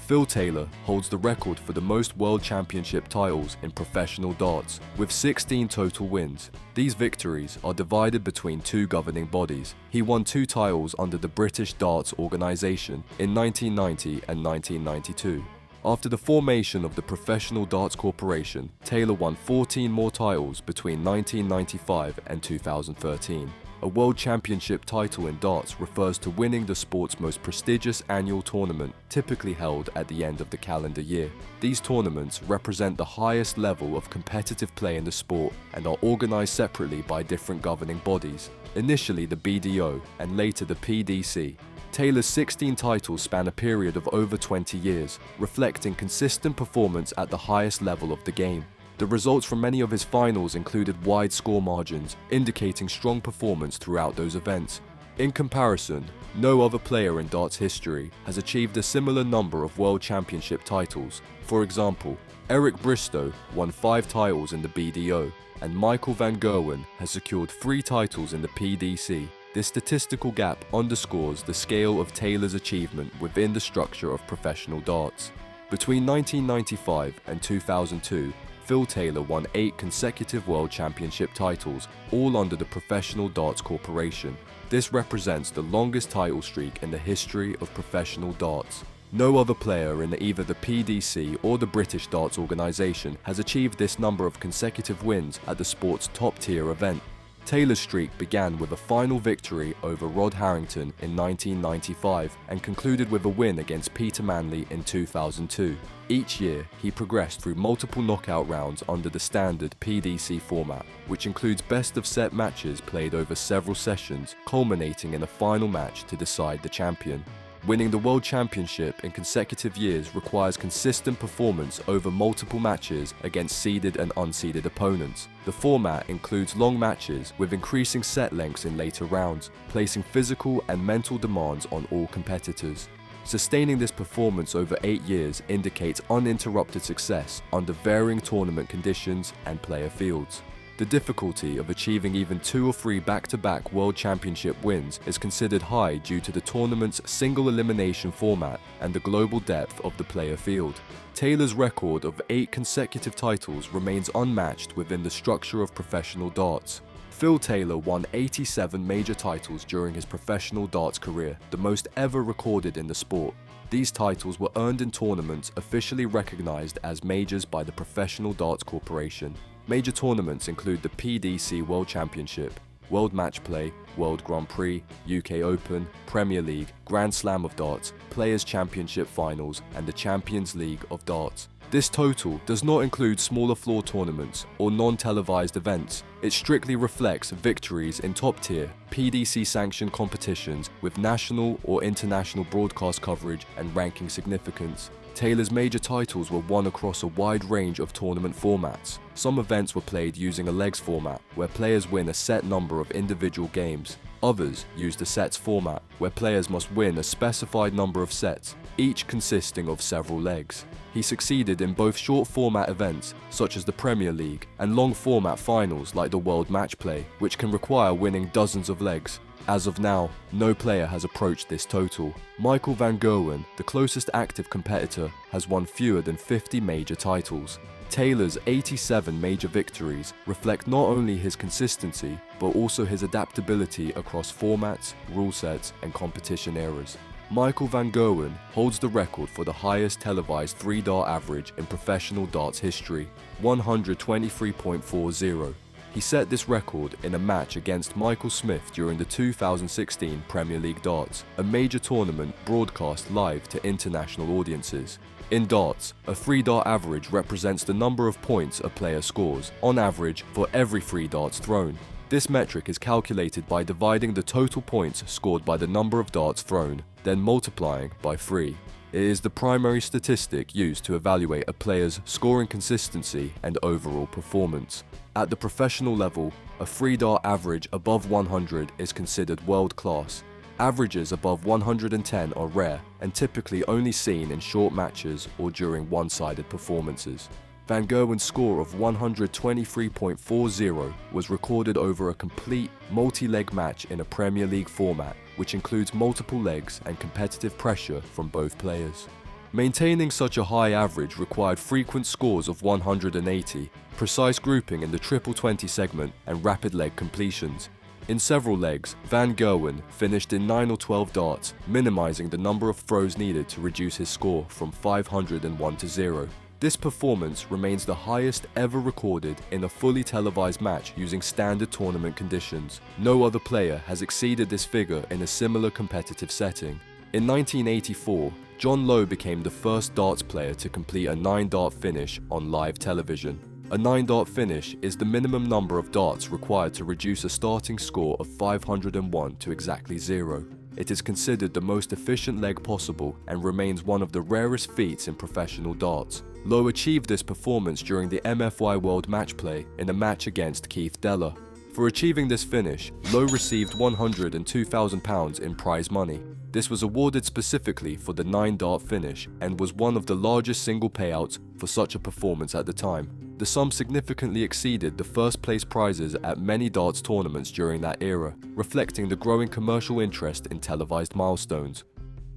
Phil Taylor holds the record for the most World Championship titles in professional darts, with 16 total wins. These victories are divided between two governing bodies. He won 2 titles under the British Darts Organisation in 1990 and 1992. After the formation of the Professional Darts Corporation, Taylor won 14 more titles between 1995 and 2013. A World Championship title in darts refers to winning the sport's most prestigious annual tournament, typically held at the end of the calendar year. These tournaments represent the highest level of competitive play in the sport and are organised separately by different governing bodies, initially the BDO and later the PDC. Taylor's 16 titles span a period of over 20 years, reflecting consistent performance at the highest level of the game. The results from many of his finals included wide score margins, indicating strong performance throughout those events. In comparison, no other player in darts history has achieved a similar number of World Championship titles. For example, Eric Bristow won 5 titles in the BDO, and Michael van Gerwen has secured 3 titles in the PDC. This statistical gap underscores the scale of Taylor's achievement within the structure of professional darts. Between 1995 and 2002, Phil Taylor won 8 consecutive World Championship titles, all under the Professional Darts Corporation. This represents the longest title streak in the history of professional darts. No other player in either the PDC or the British Darts Organisation has achieved this number of consecutive wins at the sport's top-tier event. Taylor's streak began with a final victory over Rod Harrington in 1995 and concluded with a win against Peter Manley in 2002. Each year, he progressed through multiple knockout rounds under the standard PDC format, which includes best-of-set matches played over several sessions, culminating in a final match to decide the champion. Winning the World Championship in consecutive years requires consistent performance over multiple matches against seeded and unseeded opponents. The format includes long matches with increasing set lengths in later rounds, placing physical and mental demands on all competitors. Sustaining this performance over 8 years indicates uninterrupted success under varying tournament conditions and player fields. The difficulty of achieving even 2 or 3 back-to-back World Championship wins is considered high due to the tournament's single elimination format and the global depth of the player field. Taylor's record of 8 consecutive titles remains unmatched within the structure of professional darts. Phil Taylor won 87 major titles during his professional darts career, the most ever recorded in the sport. These titles were earned in tournaments officially recognized as majors by the Professional Darts Corporation. Major tournaments include the PDC World Championship, World Match Play, World Grand Prix, UK Open, Premier League, Grand Slam of Darts, Players' Championship Finals, and the Champions League of Darts. This total does not include smaller floor tournaments or non-televised events. It strictly reflects victories in top-tier, PDC-sanctioned competitions with national or international broadcast coverage and ranking significance. Taylor's major titles were won across a wide range of tournament formats. Some events were played using a legs format, where players win a set number of individual games. Others used a sets format, where players must win a specified number of sets, each consisting of several legs. He succeeded in both short format events, such as the Premier League, and long format finals like the World Match Play, which can require winning dozens of legs. As of now, no player has approached this total. Michael van Gerwen, the closest active competitor, has won fewer than 50 major titles. Taylor's 87 major victories reflect not only his consistency, but also his adaptability across formats, rule sets, and competition eras. Michael van Gerwen holds the record for the highest televised 3-dart average in professional darts history, 123.40. He set this record in a match against Michael Smith during the 2016 Premier League Darts, a major tournament broadcast live to international audiences. In darts, a 3-dart average represents the number of points a player scores, on average, for every 3 darts thrown. This metric is calculated by dividing the total points scored by the number of darts thrown, then multiplying by 3. It is the primary statistic used to evaluate a player's scoring consistency and overall performance. At the professional level, a 3-dart average above 100 is considered world-class. Averages above 110 are rare and typically only seen in short matches or during one-sided performances. Van Gerwen's score of 123.40 was recorded over a complete, multi-leg match in a Premier League format, which includes multiple legs and competitive pressure from both players. Maintaining such a high average required frequent scores of 180, precise grouping in the triple 20 segment, and rapid leg completions. In several legs, Van Gerwen finished in 9 or 12 darts, minimizing the number of throws needed to reduce his score from 501 to 0. This performance remains the highest ever recorded in a fully televised match using standard tournament conditions. No other player has exceeded this figure in a similar competitive setting. In 1984, John Lowe became the first darts player to complete a 9-dart finish on live television. A 9-dart finish is the minimum number of darts required to reduce a starting score of 501 to exactly 0. It is considered the most efficient leg possible and remains one of the rarest feats in professional darts. Lowe achieved this performance during the MFY World Match Play in a match against Keith Deller. For achieving this finish, Lowe received £102,000 in prize money. This was awarded specifically for the 9-dart finish and was one of the largest single payouts for such a performance at the time. The sum significantly exceeded the first place prizes at many darts tournaments during that era, reflecting the growing commercial interest in televised milestones.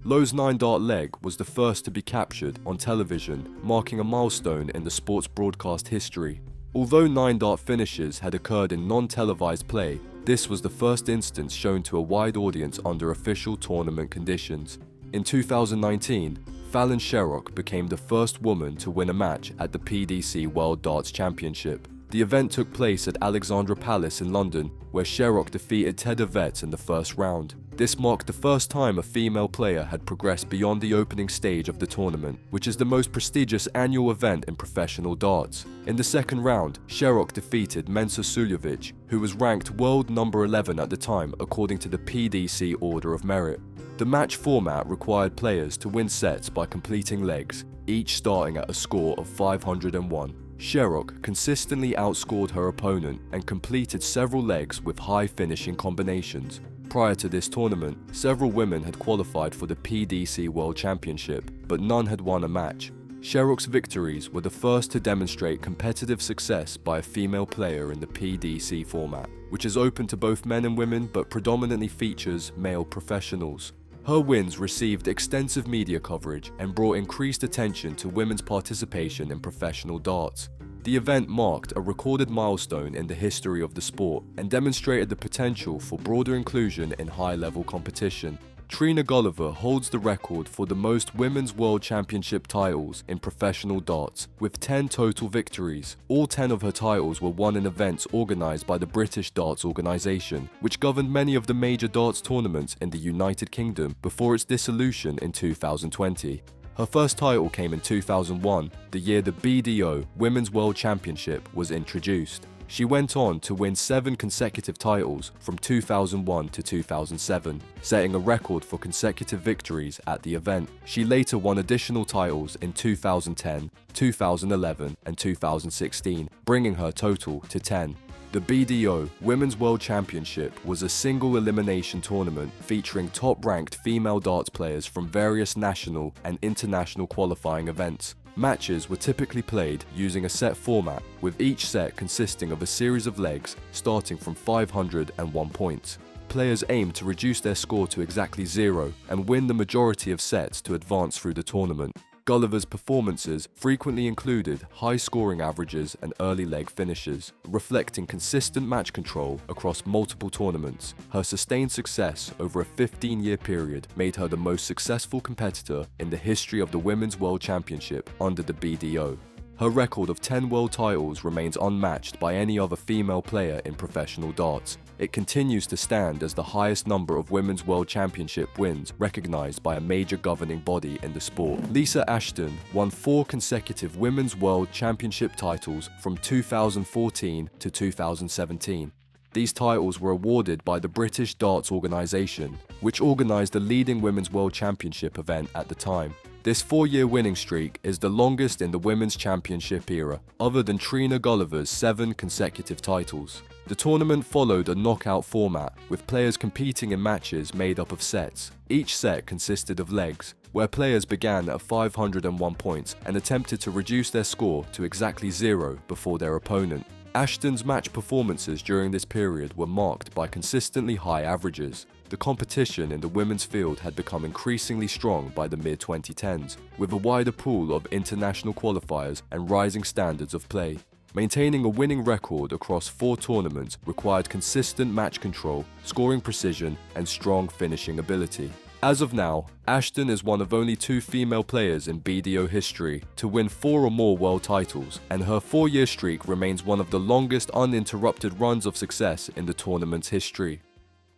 Lowe's 9-dart leg was the first to be captured on television, marking a milestone in the sport's broadcast history. Although 9-dart finishes had occurred in non-televised play, this was the first instance shown to a wide audience under official tournament conditions. In 2019, Fallon Sherrock became the first woman to win a match at the PDC World Darts Championship. The event took place at Alexandra Palace in London, where Sherrock defeated Ted Yvette in the first round. This marked the first time a female player had progressed beyond the opening stage of the tournament, which is the most prestigious annual event in professional darts. In the second round, Sherrock defeated Mensa Suljovic, who was ranked world number 11 at the time according to the PDC Order of Merit. The match format required players to win sets by completing legs, each starting at a score of 501. Sherrock consistently outscored her opponent and completed several legs with high finishing combinations. Prior to this tournament, several women had qualified for the PDC World Championship, but none had won a match. Sherrock's victories were the first to demonstrate competitive success by a female player in the PDC format, which is open to both men and women but predominantly features male professionals. Her wins received extensive media coverage and brought increased attention to women's participation in professional darts. The event marked a recorded milestone in the history of the sport and demonstrated the potential for broader inclusion in high-level competition. Trina Gulliver holds the record for the most Women's World Championship titles in professional darts, with 10 total victories. All 10 of her titles were won in events organised by the British Darts Organisation, which governed many of the major darts tournaments in the United Kingdom before its dissolution in 2020. Her first title came in 2001, the year the BDO Women's World Championship was introduced. She went on to win 7 consecutive titles from 2001 to 2007, setting a record for consecutive victories at the event. She later won additional titles in 2010, 2011 and 2016, bringing her total to 10. The BDO Women's World Championship was a single elimination tournament featuring top-ranked female darts players from various national and international qualifying events. Matches were typically played using a set format, with each set consisting of a series of legs starting from 501 points. Players aimed to reduce their score to exactly 0 and win the majority of sets to advance through the tournament. Gulliver's performances frequently included high scoring averages and early leg finishes, reflecting consistent match control across multiple tournaments. Her sustained success over a 15-year period made her the most successful competitor in the history of the Women's World Championship under the BDO. Her record of 10 world titles remains unmatched by any other female player in professional darts. It continues to stand as the highest number of Women's World Championship wins recognized by a major governing body in the sport. Lisa Ashton won 4 consecutive Women's World Championship titles from 2014 to 2017. These titles were awarded by the British Darts Organisation, which organised the leading Women's World Championship event at the time. This 4-year winning streak is the longest in the Women's Championship era, other than Trina Gulliver's 7 consecutive titles. The tournament followed a knockout format, with players competing in matches made up of sets. Each set consisted of legs, where players began at 501 points and attempted to reduce their score to exactly 0 before their opponent. Ashton's match performances during this period were marked by consistently high averages. The competition in the women's field had become increasingly strong by the mid-2010s, with a wider pool of international qualifiers and rising standards of play. Maintaining a winning record across 4 tournaments required consistent match control, scoring precision, and strong finishing ability. As of now, Ashton is one of only 2 female players in BDO history to win 4 or more world titles, and her 4-year streak remains one of the longest uninterrupted runs of success in the tournament's history.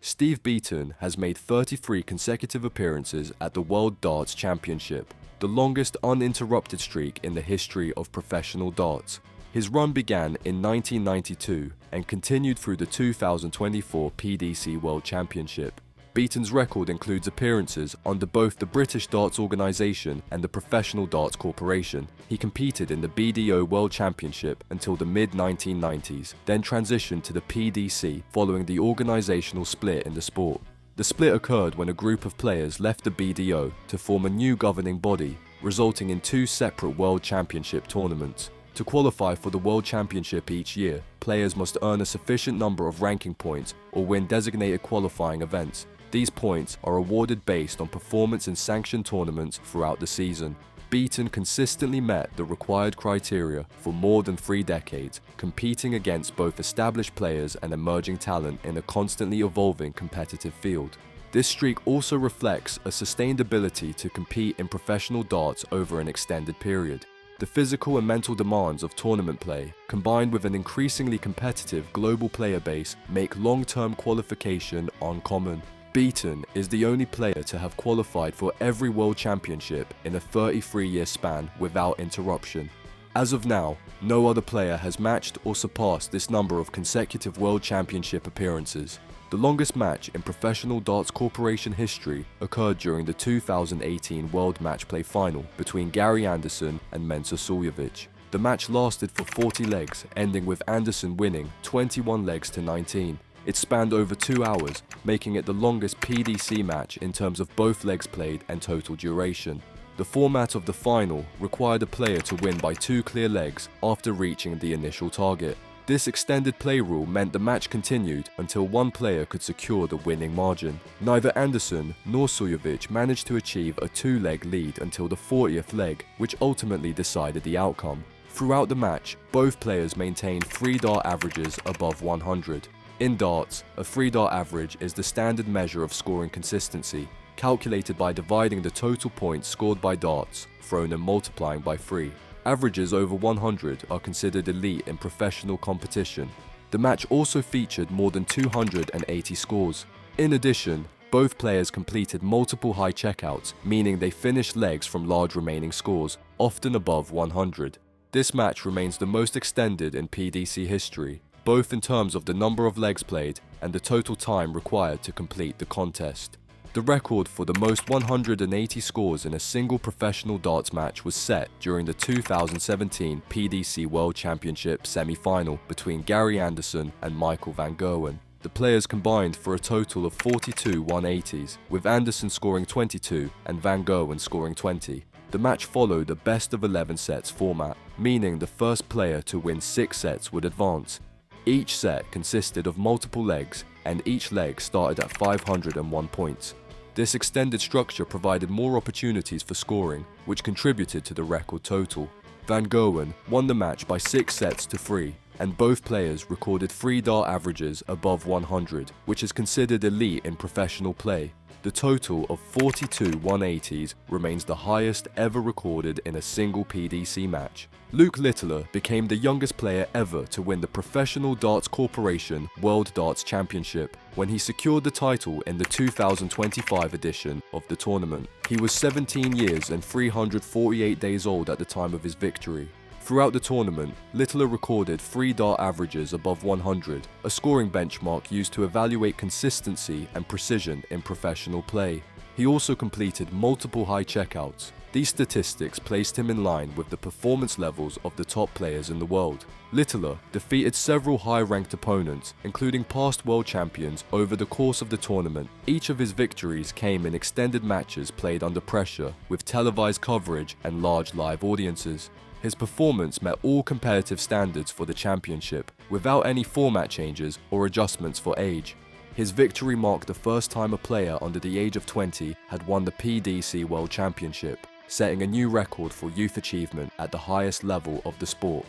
Steve Beaton has made 33 consecutive appearances at the World Darts Championship, the longest uninterrupted streak in the history of professional darts. His run began in 1992 and continued through the 2024 PDC World Championship. Beaton's record includes appearances under both the British Darts Organisation and the Professional Darts Corporation. He competed in the BDO World Championship until the mid-1990s, then transitioned to the PDC following the organisational split in the sport. The split occurred when a group of players left the BDO to form a new governing body, resulting in 2 separate World Championship tournaments. To qualify for the World Championship each year, players must earn a sufficient number of ranking points or win designated qualifying events. These points are awarded based on performance in sanctioned tournaments throughout the season. Beaton consistently met the required criteria for more than 3 decades, competing against both established players and emerging talent in a constantly evolving competitive field. This streak also reflects a sustained ability to compete in professional darts over an extended period. The physical and mental demands of tournament play, combined with an increasingly competitive global player base, make long-term qualification uncommon. Beaton is the only player to have qualified for every World Championship in a 33-year span without interruption. As of now, no other player has matched or surpassed this number of consecutive World Championship appearances. The longest match in Professional Darts Corporation history occurred during the 2018 World Match Play Final between Gary Anderson and Mensur Suljovic. The match lasted for 40 legs, ending with Anderson winning 21 legs to 19. It spanned over 2 hours, making it the longest PDC match in terms of both legs played and total duration. The format of the final required a player to win by 2 clear legs after reaching the initial target. This extended play rule meant the match continued until one player could secure the winning margin. Neither Anderson nor Suljovic managed to achieve a 2-leg lead until the 40th leg, which ultimately decided the outcome. Throughout the match, both players maintained 3 dart averages above 100. In darts, a 3-dart average is the standard measure of scoring consistency, calculated by dividing the total points scored by darts, thrown and multiplying by 3. Averages over 100 are considered elite in professional competition. The match also featured more than 280 scores. In addition, both players completed multiple high checkouts, meaning they finished legs from large remaining scores, often above 100. This match remains the most extended in PDC history, both in terms of the number of legs played and the total time required to complete the contest. The record for the most 180 scores in a single professional darts match was set during the 2017 PDC World Championship semi-final between Gary Anderson and Michael van Gerwen. The players combined for a total of 42 180s, with Anderson scoring 22 and van Gerwen scoring 20. The match followed a best-of-11 sets format, meaning the first player to win 6 sets would advance. Each set consisted of multiple legs, and each leg started at 501 points. This extended structure provided more opportunities for scoring, which contributed to the record total. Van Gerwen won the match by 6 sets to 3, and both players recorded 3-dart averages above 100, which is considered elite in professional play. The total of 42 180s remains the highest ever recorded in a single PDC match. Luke Littler became the youngest player ever to win the Professional Darts Corporation World Darts Championship when he secured the title in the 2025 edition of the tournament. He was 17 years and 348 days old at the time of his victory. Throughout the tournament, Littler recorded 3-dart averages above 100, a scoring benchmark used to evaluate consistency and precision in professional play. He also completed multiple high checkouts. These statistics placed him in line with the performance levels of the top players in the world. Littler defeated several high-ranked opponents, including past world champions, over the course of the tournament. Each of his victories came in extended matches played under pressure, with televised coverage and large live audiences. His performance met all competitive standards for the championship, without any format changes or adjustments for age. His victory marked the first time a player under the age of 20 had won the PDC World Championship, setting a new record for youth achievement at the highest level of the sport.